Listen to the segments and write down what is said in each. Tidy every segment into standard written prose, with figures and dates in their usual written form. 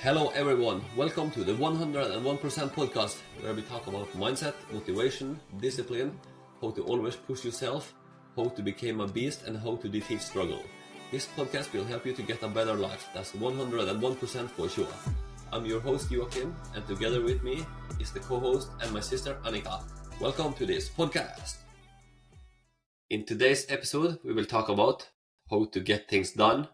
Hello everyone, welcome to the 101% podcast where we talk about mindset, motivation, discipline, how to always push yourself, how to become a beast and how to defeat struggle. This podcast will help you to get a better life, that's 101% for sure. I'm your host Joakim and together with me is the co-host and my sister Annika. Welcome to this podcast. In today's episode we will talk about how to get things done,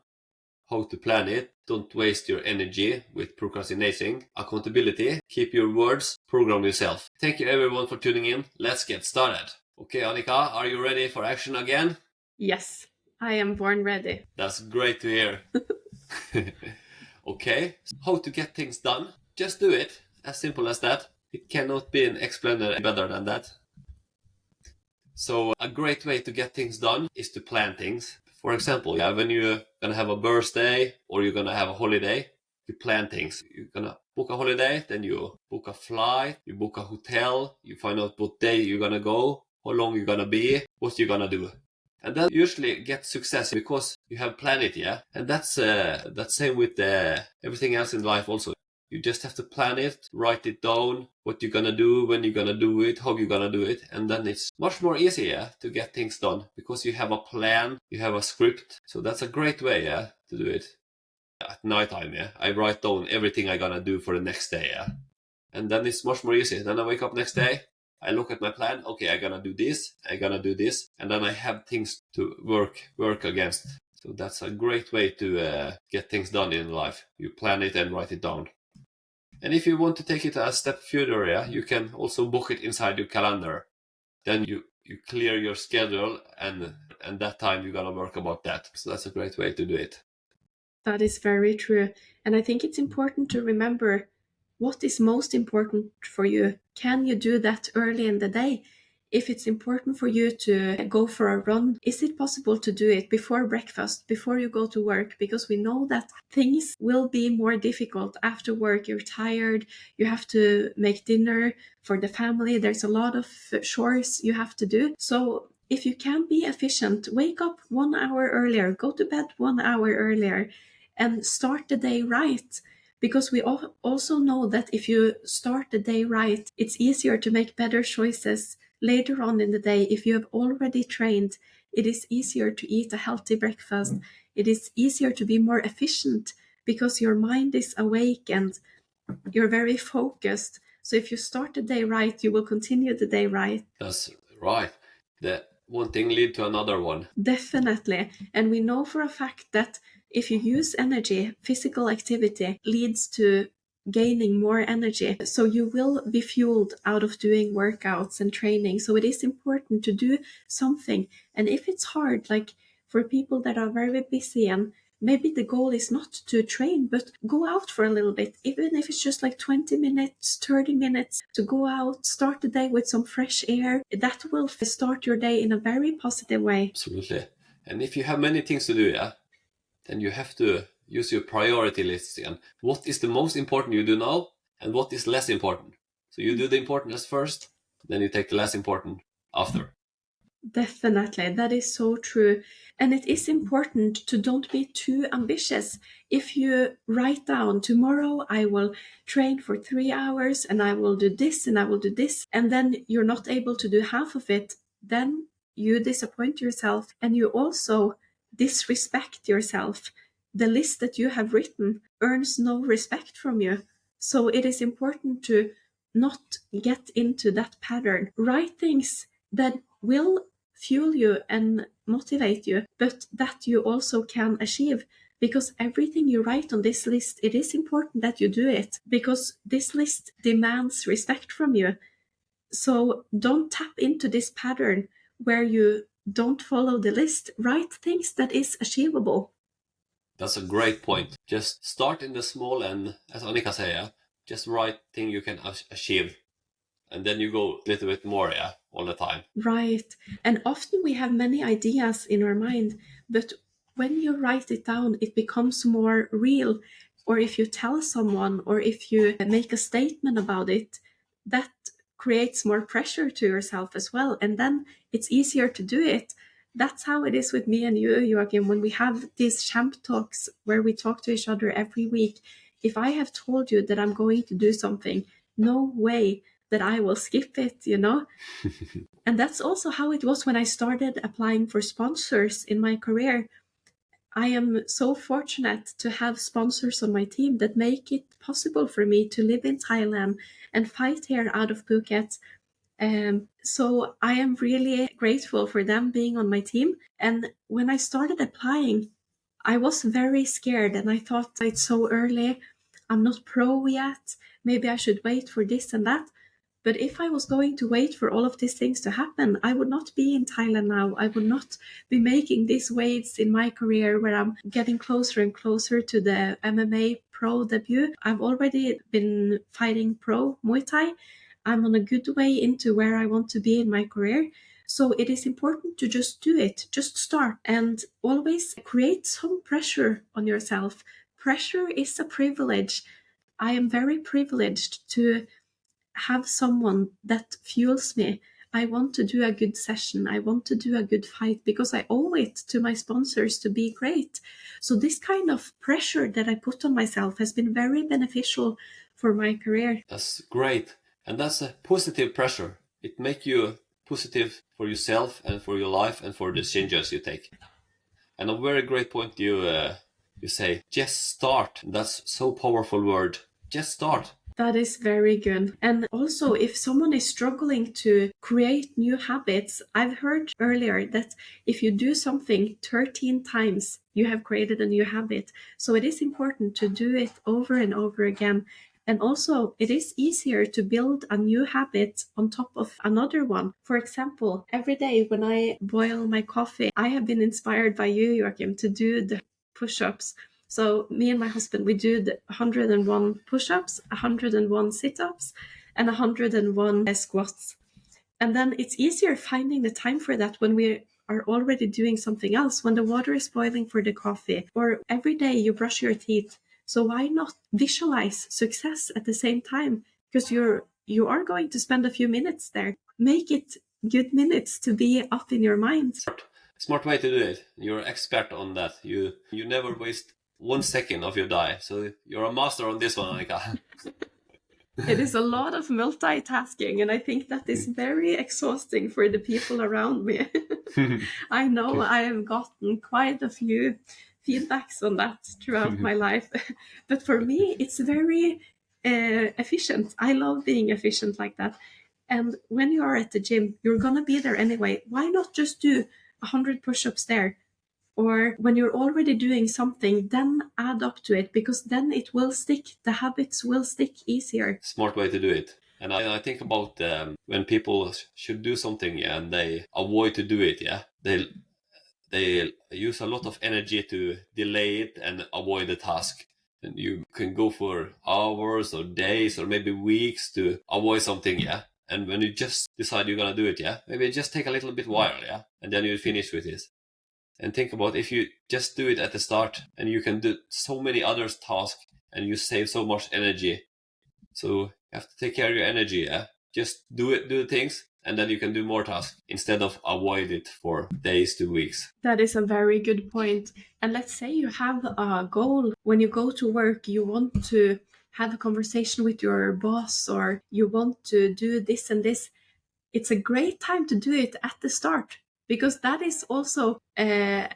how to plan it, don't waste your energy with procrastinating, accountability, keep your words, program yourself. Thank you everyone for tuning in. Let's get started. Okay, Annika, are you ready for action again? Yes, I am born ready. That's great to hear. Okay, how to get things done? Just do it. As simple as that. It cannot be explained better than that. So a great way to get things done is to plan things. For example, when you're gonna have a birthday or you're gonna have a holiday, you plan things. You're gonna book a holiday, then you book a flight, you book a hotel, you find out what day you're gonna go, how long you're gonna be, what you're gonna do. And that usually gets success because you have planned it, yeah? And that's same with everything else in life also. You just have to plan it, write it down, what you're gonna do, when you're gonna do it, how you're gonna do it. And then it's much more easier to get things done because you have a plan, you have a script. So that's a great way, to do it. At nighttime, I write down everything I'm gonna do for the next day, And then it's much more easy. Then I wake up next day, I look at my plan, okay, I'm gonna do this, and then I have things to work against. So that's a great way to get things done in life. You plan it and write it down. And if you want to take it a step further, you can also book it inside your calendar. Then you clear your schedule and that time you're gonna work about that. So that's a great way to do it. That is very true. And I think it's important to remember what is most important for you. Can you do that early in the day? If it's important for you to go for a run, is it possible to do it before breakfast, before you go to work? Because we know that things will be more difficult after work. You're tired, you have to make dinner for the family. There's a lot of chores you have to do. So if you can be efficient, wake up 1 hour earlier, go to bed 1 hour earlier, and start the day right. Because we also know that if you start the day right, it's easier to make better choices later on in the day. If you have already trained, it is easier to eat a healthy breakfast. It is easier to be more efficient because your mind is awake and you're very focused. So if you start the day right, you will continue the day right. That's right. The one thing lead to another one. Definitely. And we know for a fact that if you use energy, physical activity leads to gaining more energy. So you will be fueled out of doing workouts and training. So it is important to do something. And if it's hard, like for people that are very busy and maybe the goal is not to train, but go out for a little bit, even if it's just like 20 minutes, 30 minutes to go out, start the day with some fresh air. That will start your day in a very positive way. Absolutely. And if you have many things to do, then you have to use your priority lists and what is the most important you do now and what is less important. So you do the important first, then you take the less important after. Definitely, that is so true. And it is important to don't be too ambitious. If you write down, tomorrow I will train for 3 hours and I will do this and I will do this, and then you're not able to do half of it, then you disappoint yourself and you also disrespect yourself. The list that you have written earns no respect from you. So it is important to not get into that pattern. Write things that will fuel you and motivate you, but that you also can achieve. Because everything you write on this list, it is important that you do it, because this list demands respect from you. So don't tap into this pattern where you don't follow the list. Write things that is achievable. That's a great point. Just start in the small and, as Annika said, just write things you can achieve. And then you go a little bit more, all the time. Right. And often we have many ideas in our mind, but when you write it down, it becomes more real. Or if you tell someone, or if you make a statement about it, that creates more pressure to yourself as well. And then it's easier to do it. That's how it is with me and you, Joakim. When we have these champ talks where we talk to each other every week, If I have told you that I'm going to do something, no way that I will skip it, you know? And that's also how it was when I started applying for sponsors in my career. I am so fortunate to have sponsors on my team that make it possible for me to live in Thailand and fight here out of Phuket. So I am really grateful for them being on my team. And when I started applying, I was very scared and I thought it's so early. I'm not pro yet. Maybe I should wait for this and that. But if I was going to wait for all of these things to happen, I would not be in Thailand now. I would not be making these waves in my career where I'm getting closer and closer to the MMA pro debut. I've already been fighting pro Muay Thai. I'm on a good way into where I want to be in my career. So it is important to just do it, just start, and always create some pressure on yourself. Pressure is a privilege. I am very privileged to have someone that fuels me. I want to do a good session. I want to do a good fight because I owe it to my sponsors to be great. So this kind of pressure that I put on myself has been very beneficial for my career. That's great. And that's a positive pressure. It makes you positive for yourself and for your life and for the changes you take. And a very great point you say, just start. That's so powerful word. Just start. That is very good. And also, if someone is struggling to create new habits, I've heard earlier that if you do something 13 times, you have created a new habit. So it is important to do it over and over again. And also, it is easier to build a new habit on top of another one. For example, every day when I boil my coffee, I have been inspired by you, Joakim, to do the push-ups. So me and my husband, we do the 101 push-ups, 101 sit-ups, and 101 squats. And then it's easier finding the time for that when we are already doing something else, when the water is boiling for the coffee, or every day you brush your teeth. So why not visualize success at the same time? Because you are going to spend a few minutes there. Make it good minutes to be up in your mind. Smart way to do it. You're an expert on that. You never waste 1 second of your day. So you're a master on this one, Annika. It is a lot of multitasking, and I think that is very exhausting for the people around me. I know I have gotten quite a few feedbacks on that throughout my life, but for me, it's very efficient. I love being efficient like that. And when you are at the gym, you're gonna be there anyway. Why not just do 100 push-ups there? Or when you're already doing something, then add up to it, because then it will stick. The habits will stick easier. Smart way to do it. And I think about when people should do something, and they avoid to do it. They use a lot of energy to delay it and avoid the task. And you can go for hours or days or maybe weeks to avoid something. And when you just decide you're gonna do it, maybe just take a little bit while, and then you finish with this. And think about if you just do it at the start, and you can do so many other tasks and you save so much energy. So you have to take care of your energy. Just do the things, and then you can do more tasks instead of avoid it for days to weeks. That is a very good point. And let's say you have a goal. When you go to work, you want to have a conversation with your boss, or you want to do this and this. It's a great time to do it at the start, because that is also a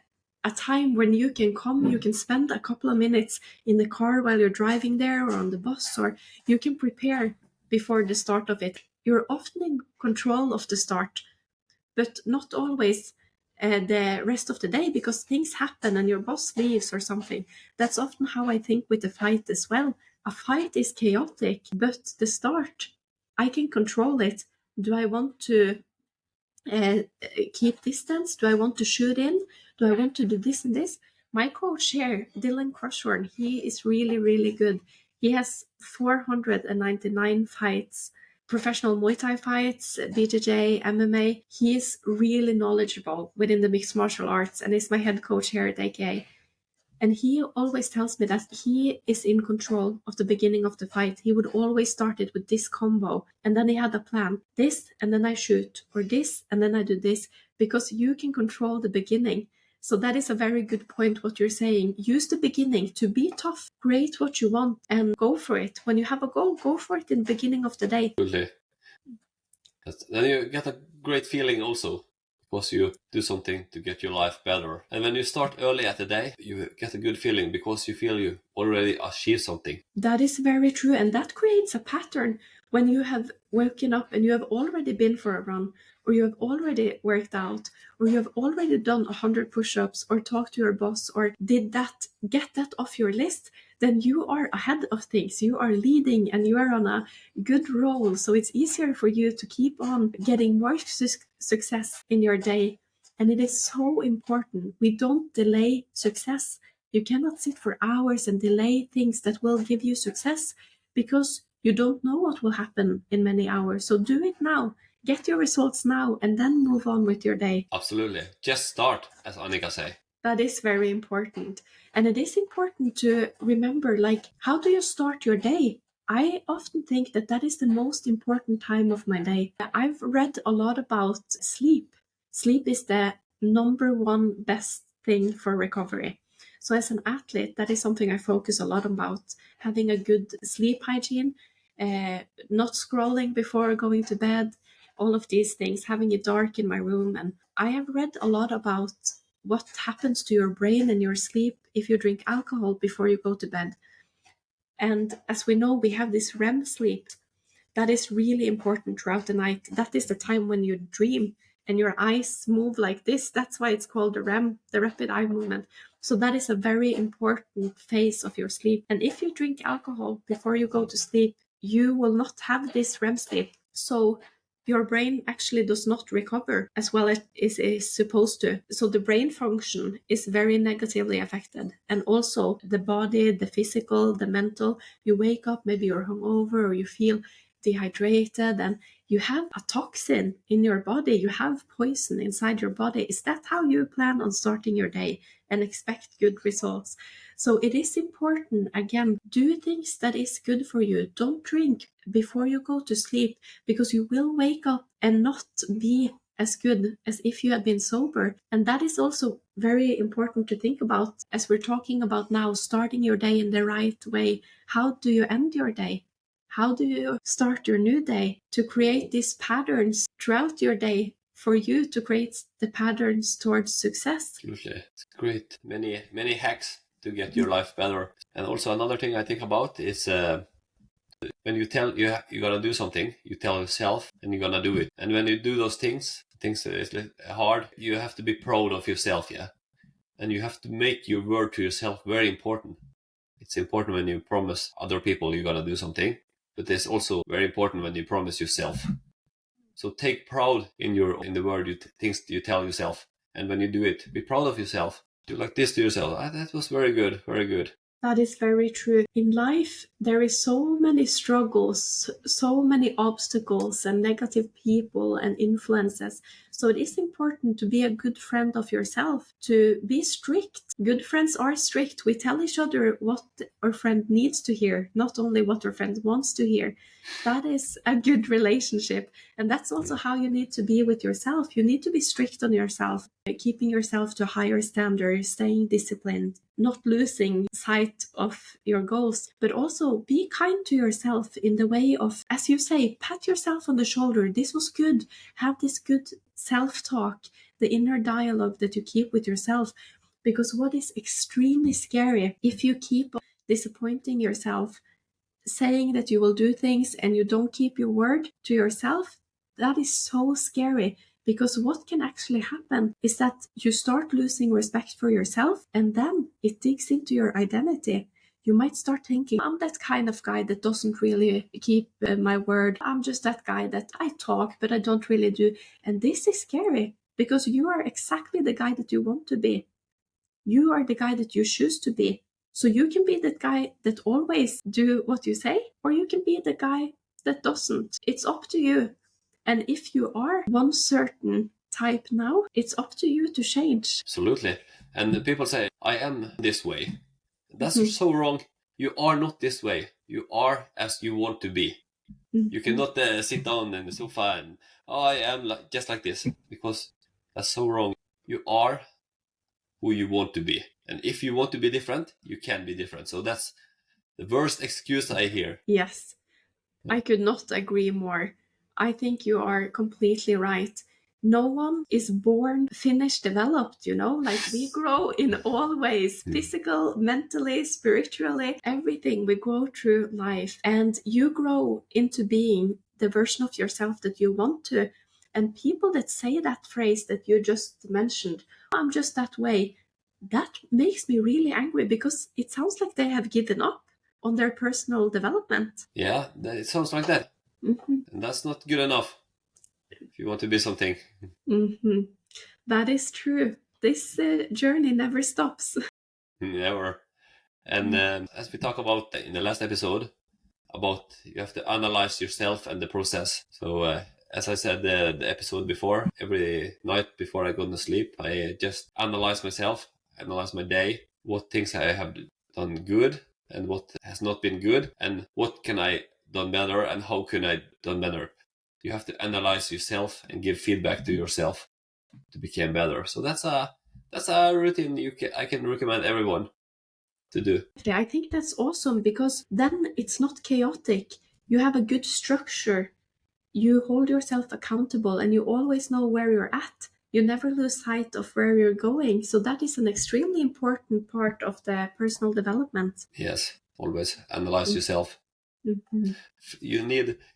time when you can spend a couple of minutes in the car while you're driving there, or on the bus, or you can prepare before the start of it. You're often in control of the start, but not always the rest of the day, because things happen and your boss leaves or something. That's often how I think with the fight as well. A fight is chaotic, but the start, I can control it. Do I want to keep distance? Do I want to shoot in? Do I want to do this and this? My coach here, Dylan Crushorn, he is really, really good. He has 499 fights, professional Muay Thai fights, BJJ, MMA. He is really knowledgeable within the mixed martial arts, and is my head coach here at AKA. And he always tells me that he is in control of the beginning of the fight. He would always start it with this combo, and then he had a plan. This, and then I shoot, or this, and then I do this, because you can control the beginning. So that is a very good point, what you're saying. Use the beginning to be tough, create what you want, and go for it. When you have a goal, go for it in the beginning of the day. Absolutely. Then you get a great feeling also, because you do something to get your life better. And when you start early at the day, you get a good feeling because you feel you already achieved something. That is very true, and that creates a pattern. When you have woken up and you have already been for a run, or you have already worked out, or you have already done 100 push-ups, or talked to your boss, or did that, get that off your list, then you are ahead of things. You are leading and you are on a good roll. So it's easier for you to keep on getting more success in your day. And it is so important. We don't delay success. You cannot sit for hours and delay things that will give you success, because you don't know what will happen in many hours. So do it now. Get your results now and then move on with your day. Absolutely. Just start, as Annika say. That is very important. And it is important to remember, like, how do you start your day? I often think that that is the most important time of my day. I've read a lot about sleep. Sleep is the number one best thing for recovery. So as an athlete, that is something I focus a lot about, having a good sleep hygiene, not scrolling before going to bed, all of these things, having it dark in my room. And I have read a lot about what happens to your brain and your sleep if you drink alcohol before you go to bed. And as we know, we have this REM sleep that is really important throughout the night. That is the time when you dream and your eyes move like this. That's why it's called the REM, the rapid eye movement. So that is a very important phase of your sleep. And if you drink alcohol before you go to sleep, you will not have this REM sleep. So your brain actually does not recover as well as it is supposed to. So the brain function is very negatively affected. And also the body, the physical, the mental. You wake up, maybe you're hungover or you feel dehydrated and you have a toxin in your body, you have poison inside your body. Is that how you plan on starting your day and expect good results? So it is important, again, do things that is good for you. Don't drink before you go to sleep, because you will wake up and not be as good as if you had been sober. And that is also very important to think about as we're talking about now, starting your day in the right way. How do you end your day? How do you start your new day? To create these patterns throughout your day for you to create the patterns towards success. Absolutely. It's great. Many hacks to get your life better. And also another thing I think about is when you tell you're gonna do something, you tell yourself and you're gonna do it. And when you do those things is hard, you have to be proud of yourself, yeah. And you have to make your word to yourself very important. It's important when you promise other people you're gonna do something, but it's also very important when you promise yourself. So take pride in the word things you tell yourself, and when you do it, be proud of yourself. Do like this to yourself. That was very good, very good. That is very true. In life, there is so many struggles, so many obstacles and negative people and influences. So it is important to be a good friend of yourself, to be strict. Good friends are strict. We tell each other what our friend needs to hear, not only what our friend wants to hear. That is a good relationship. And that's also how you need to be with yourself. You need to be strict on yourself, keeping yourself to higher standards, staying disciplined, not losing sight of your goals, but also be kind to yourself in the way of, as you say, pat yourself on the shoulder. This was good. Have this good self-talk, the inner dialogue that you keep with yourself. Because what is extremely scary, if you keep disappointing yourself, saying that you will do things and you don't keep your word to yourself, that is so scary. Because what can actually happen is that you start losing respect for yourself, and then it digs into your identity. You might start thinking, I'm that kind of guy that doesn't really keep my word. I'm just that guy that I talk, but I don't really do. And this is scary, because you are exactly the guy that you want to be. You are the guy that you choose to be. So you can be that guy that always do what you say, or you can be the guy that doesn't. It's up to you. And if you are one certain type now, it's up to you to change. Absolutely. And people say, I am this way. That's so wrong. You are not this way. You are as you want to be. You cannot sit down in the sofa and, I am just like this, because that's so wrong. You are who you want to be. And if you want to be different, you can be different. So that's the worst excuse I hear. Yes, I could not agree more. I think you are completely right. No one is born finished developed, like we grow in all ways, physical, mentally, spiritually, everything. We grow through life, and you grow into being the version of yourself that you want to. And people that say that phrase that you just mentioned, I'm just that way, that makes me really angry, because it sounds like they have given up on their personal development. Yeah, it sounds like that. Mm-hmm. And that's not good enough if you want to be something. Mm-hmm. That is true. This journey never stops. Never. And as we talked about in the last episode, about you have to analyze yourself and the process. So as I said the episode before, every night before I go to sleep, I just analyze myself, analyze my day, what things I have done good and what has not been good, and what can I done better and how can I done better. You have to analyze yourself and give feedback to yourself to become better. So that's a routine I can recommend everyone to do. I think that's awesome, because then it's not chaotic. You have a good structure. You hold yourself accountable, and you always know where you're at. You never lose sight of where you're going. So that is an extremely important part of the personal development. Yes, always analyze yourself. Mm-hmm.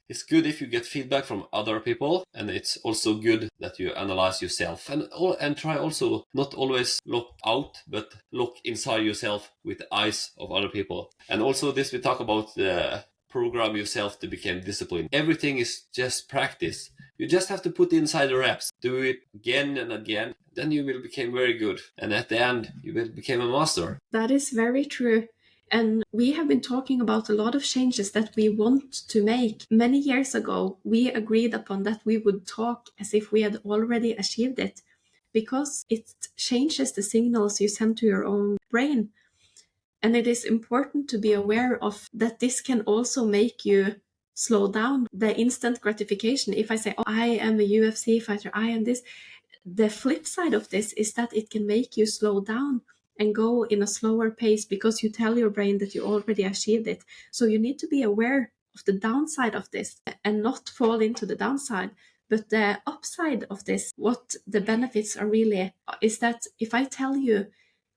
It's good if you get feedback from other people, and it's also good that you analyze yourself and try also not always look out but look inside yourself with the eyes of other people. And also this we talk about the program yourself to become disciplined. Everything is just practice. You just have to put inside the reps, do it again and again, then you will become very good, and at the end you will become a master. That is very true. And we have been talking about a lot of changes that we want to make. Many years ago, we agreed upon that we would talk as if we had already achieved it, because it changes the signals you send to your own brain. And it is important to be aware of that this can also make you slow down the instant gratification. If I say, oh, I am a UFC fighter, I am this, the flip side of this is that it can make you slow down and go in a slower pace, because you tell your brain that you already achieved it. So you need to be aware of the downside of this and not fall into the downside. But the upside of this, what the benefits are really, is that if I tell you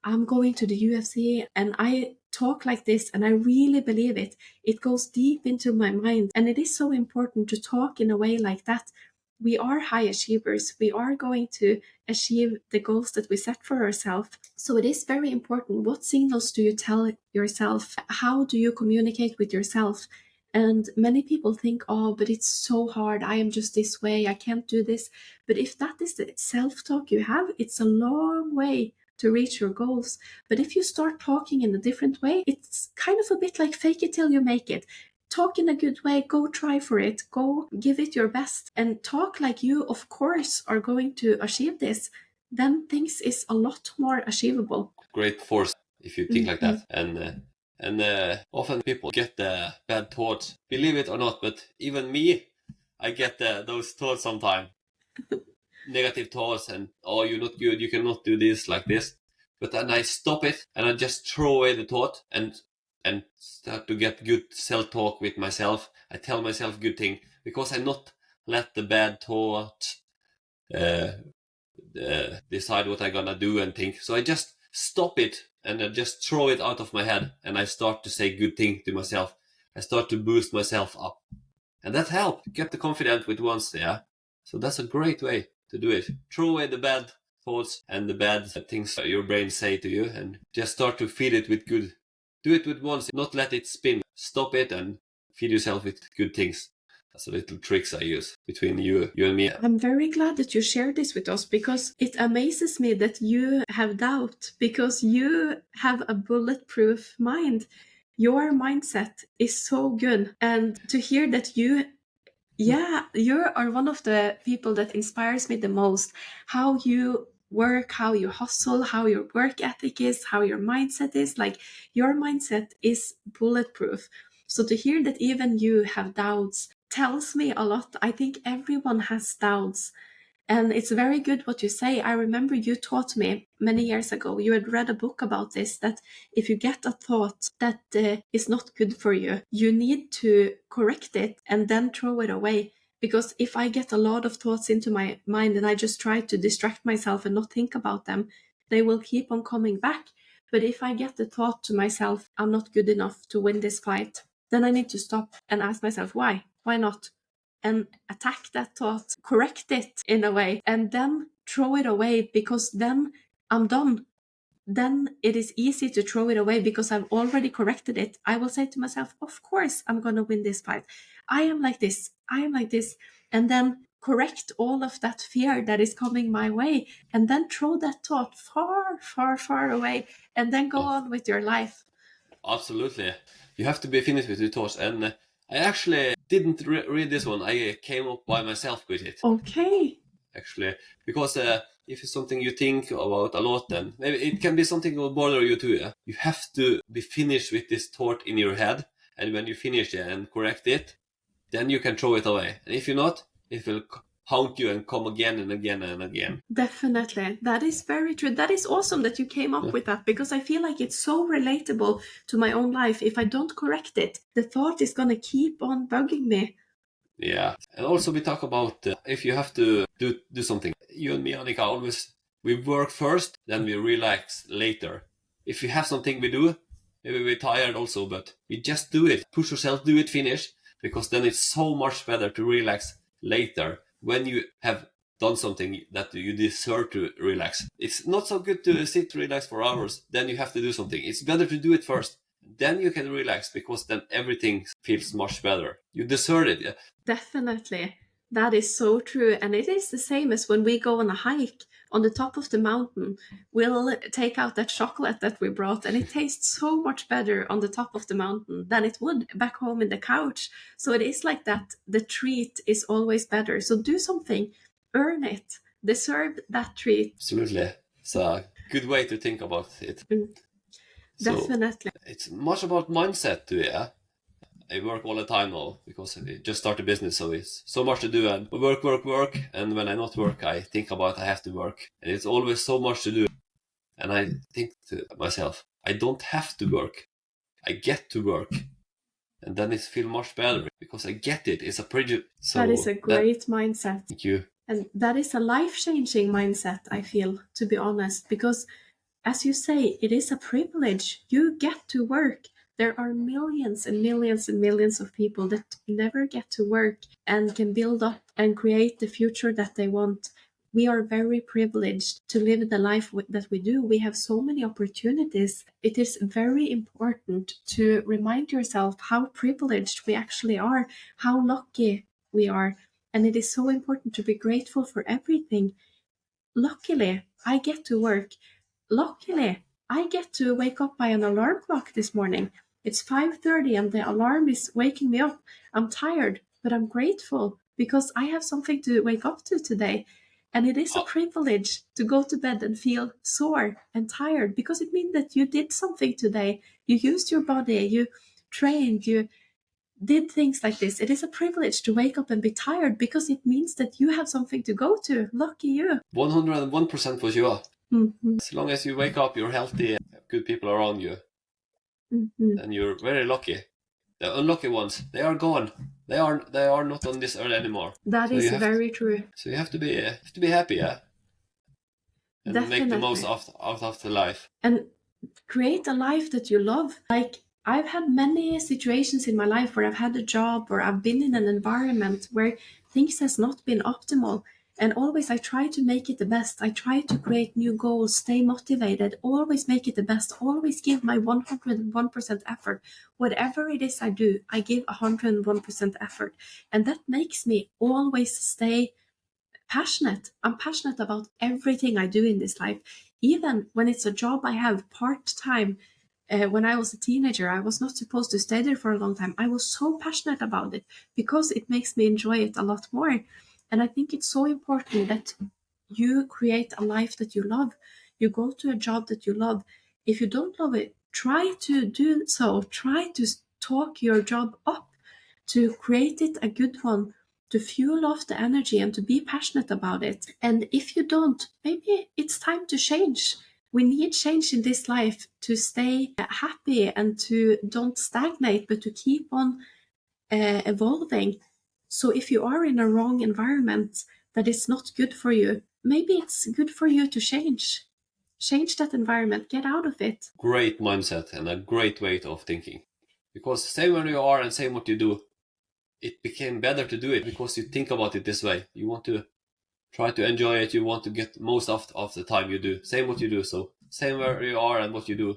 I'm going to the UFC and I talk like this and I really believe it, it goes deep into my mind. And it is so important to talk in a way like that. We are high achievers. We are going to achieve the goals that we set for ourselves. So it is very important. What signals do you tell yourself? How do you communicate with yourself? And many people think, oh, but it's so hard. I am just this way. I can't do this. But if that is the self-talk you have, it's a long way to reach your goals. But if you start talking in a different way, it's kind of a bit like fake it till you make it. Talk in a good way, go try for it, go give it your best, and talk like you, of course, are going to achieve this. Then things is a lot more achievable. Great force if you think like that. And often people get the bad thoughts, believe it or not, but even me, I get those thoughts sometimes. Negative thoughts and, oh, you're not good, you cannot do this like this. But then I stop it and I just throw away the thought and start to get good self-talk with myself. I tell myself good thing because I not let the bad thought decide what I'm gonna do and think. So I just stop it and I just throw it out of my head and I start to say good thing to myself. I start to boost myself up. And that helps get the confidence with once, yeah. So that's a great way to do it. Throw away the bad thoughts and the bad things your brain say to you and just start to feed it with good. Do it with once, not let it spin. Stop it and feed yourself with good things. That's a little tricks I use between you and me. I'm very glad that you shared this with us, because it amazes me that you have doubt, because you have a bulletproof mind. Your mindset is so good. And to hear that you are one of the people that inspires me the most. How you work, how you hustle, how your work ethic is, how your mindset is. Like, your mindset is bulletproof. So to hear that even you have doubts tells me a lot. I think everyone has doubts. And it's very good what you say. I remember you taught me many years ago, you had read a book about this, that if you get a thought that is not good for you, you need to correct it and then throw it away. Because if I get a lot of thoughts into my mind and I just try to distract myself and not think about them, they will keep on coming back. But if I get the thought to myself, I'm not good enough to win this fight, then I need to stop and ask myself, why? Why not? And attack that thought, correct it in a way, and then throw it away, because then I'm done. Then it is easy to throw it away because I've already corrected it. I will say to myself, of course, I'm going to win this fight. I am like this. I am like this. And then correct all of that fear that is coming my way, and then throw that thought far, far, far away, and then go on with your life. Absolutely. You have to be finished with your thoughts. And I actually didn't read this one. I came up by myself with it. Okay. Actually, because if it's something you think about a lot, then maybe it can be something that will bother you too. Yeah? You have to be finished with this thought in your head, and when you finish it and correct it, then you can throw it away. And if you're not, it will haunt you and come again and again and again. Definitely. That is very true. That is awesome that you came up with that, because I feel like it's so relatable to my own life. If I don't correct it, the thought is going to keep on bugging me. Yeah. And also we talk about if you have to do something. You and me, Annika, always, we work first, then we relax later. If you have something we do, maybe we're tired also, but we just do it. Push yourself, do it, finish, because then it's so much better to relax later when you have done something that you deserve to relax. It's not so good to sit relax for hours, then you have to do something. It's better to do it first. Then you can relax, because then everything feels much better. You deserve it. Yeah? Definitely. That is so true. And it is the same as when we go on a hike on the top of the mountain. We'll take out that chocolate that we brought, and it tastes so much better on the top of the mountain than it would back home in the couch. So it is like that. The treat is always better. So do something, earn it, deserve that treat. Absolutely. It's a good way to think about it. Definitely. So it's much about mindset too, yeah? I work all the time now because I just started a business, so it's so much to do, and work, and when I not work, I think about I have to work, and it's always so much to do, and I think to myself, I don't have to work, I get to work, and then it feels much better because I get it. It's a pretty. So that is a great mindset. Thank you. And that is a life-changing mindset, I feel, to be honest, because as you say, it is a privilege. You get to work. There are millions and millions and millions of people that never get to work and can build up and create the future that they want. We are very privileged to live the life that we do. We have so many opportunities. It is very important to remind yourself how privileged we actually are, how lucky we are. And it is so important to be grateful for everything. Luckily, I get to work. Luckily, I get to wake up by an alarm clock this morning. It's 5:30 and the alarm is waking me up. I'm tired, but I'm grateful because I have something to wake up to today. And it is a privilege to go to bed and feel sore and tired, because it means that you did something today. You used your body, you trained, you did things like this. It is a privilege to wake up and be tired, because it means that you have something to go to. Lucky you. 101% for sure. Mm-hmm. As long as you wake up, you're healthy, good people around you, and you're very lucky. The unlucky ones, they are gone. They are not on this earth anymore. That is very true. So you have to be happy, yeah, and Definitely. make the most out of the life. And create a life that you love. Like, I've had many situations in my life where I've had a job or I've been in an environment where things has not been optimal. And always I try to make it the best. I try to create new goals, stay motivated, always make it the best, always give my 101% effort. Whatever it is I do, I give 101% effort. And that makes me always stay passionate. I'm passionate about everything I do in this life. Even when it's a job I have part-time. When I was a teenager, I was not supposed to stay there for a long time. I was so passionate about it because it makes me enjoy it a lot more. And I think it's so important that you create a life that you love. You go to a job that you love. If you don't love it, try to do so. Try to talk your job up, to create it a good one, to fuel off the energy and to be passionate about it. And if you don't, maybe it's time to change. We need change in this life to stay happy and to don't stagnate, but to keep on evolving. So if you are in a wrong environment that is not good for you, maybe it's good for you to change. Change that environment, get out of it. Great mindset and a great way of thinking. Because same where you are and same what you do, it became better to do it because you think about it this way. You want to try to enjoy it. You want to get most of the time you do. Same what you do. So same where you are and what you do,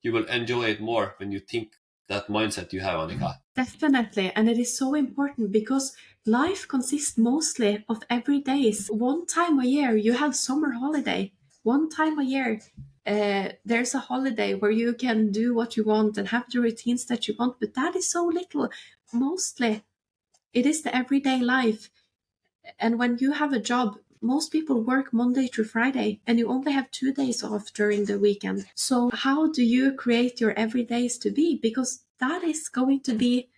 you will enjoy it more when you think that mindset you have, Annika. Definitely. And it is so important because life consists mostly of every days. One time a year, you have summer holiday. One time a year, there's a holiday where you can do what you want and have the routines that you want. But that is so little. Mostly, it is the everyday life. And when you have a job, most people work Monday through Friday and you only have 2 days off during the weekend. So how do you create your everydays to be? Because that is going to be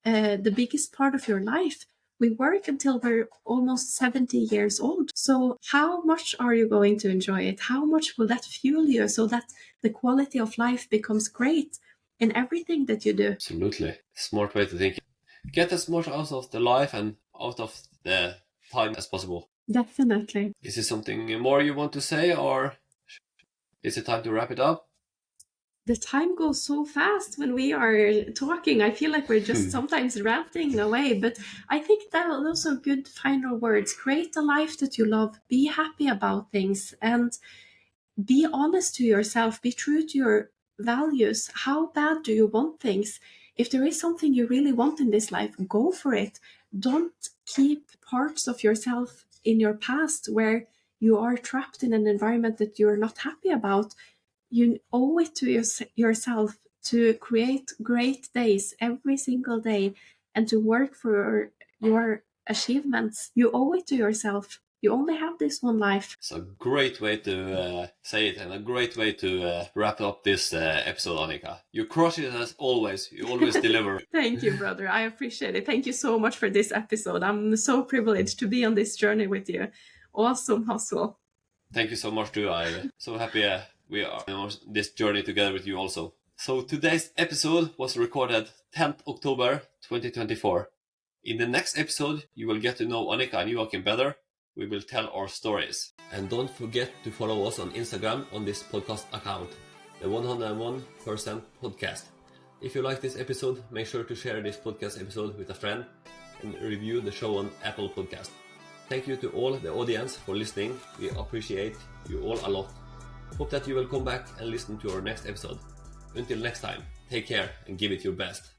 the biggest part of your life. We work until we're almost 70 years old. So how much are you going to enjoy it? How much will that fuel you so that the quality of life becomes great in everything that you do? Absolutely. Smart way to think. Get as much out of the life and out of the time as possible. Definitely. Is there something more you want to say, or is it time to wrap it up? The time goes so fast when we are talking. I feel like we're just sometimes ranting away, but I think that those are good final words. Create a life that you love, be happy about things, and be honest to yourself, be true to your values. How bad do you want things? If there is something you really want in this life, go for it. Don't keep parts of yourself in your past where you are trapped in an environment that you're not happy about. You owe it to yourself to create great days every single day and to work for your achievements. You owe it to yourself. You only have this one life. It's a great way to say it and a great way to wrap up this episode, Annika. You crush it as always. You always deliver. Thank you, brother. I appreciate it. Thank you so much for this episode. I'm so privileged to be on this journey with you. Awesome hustle. Thank you so much too. I'm so happy we are on this journey together with you also. So today's episode was recorded 10th October 2024. In the next episode, you will get to know Annika and Joakim better. We will tell our stories. And don't forget to follow us on Instagram on this podcast account, the 101% podcast. If you like this episode, make sure to share this podcast episode with a friend and review the show on Apple Podcast. Thank you to all the audience for listening. We appreciate you all a lot. Hope that you will come back and listen to our next episode. Until next time, take care and give it your best.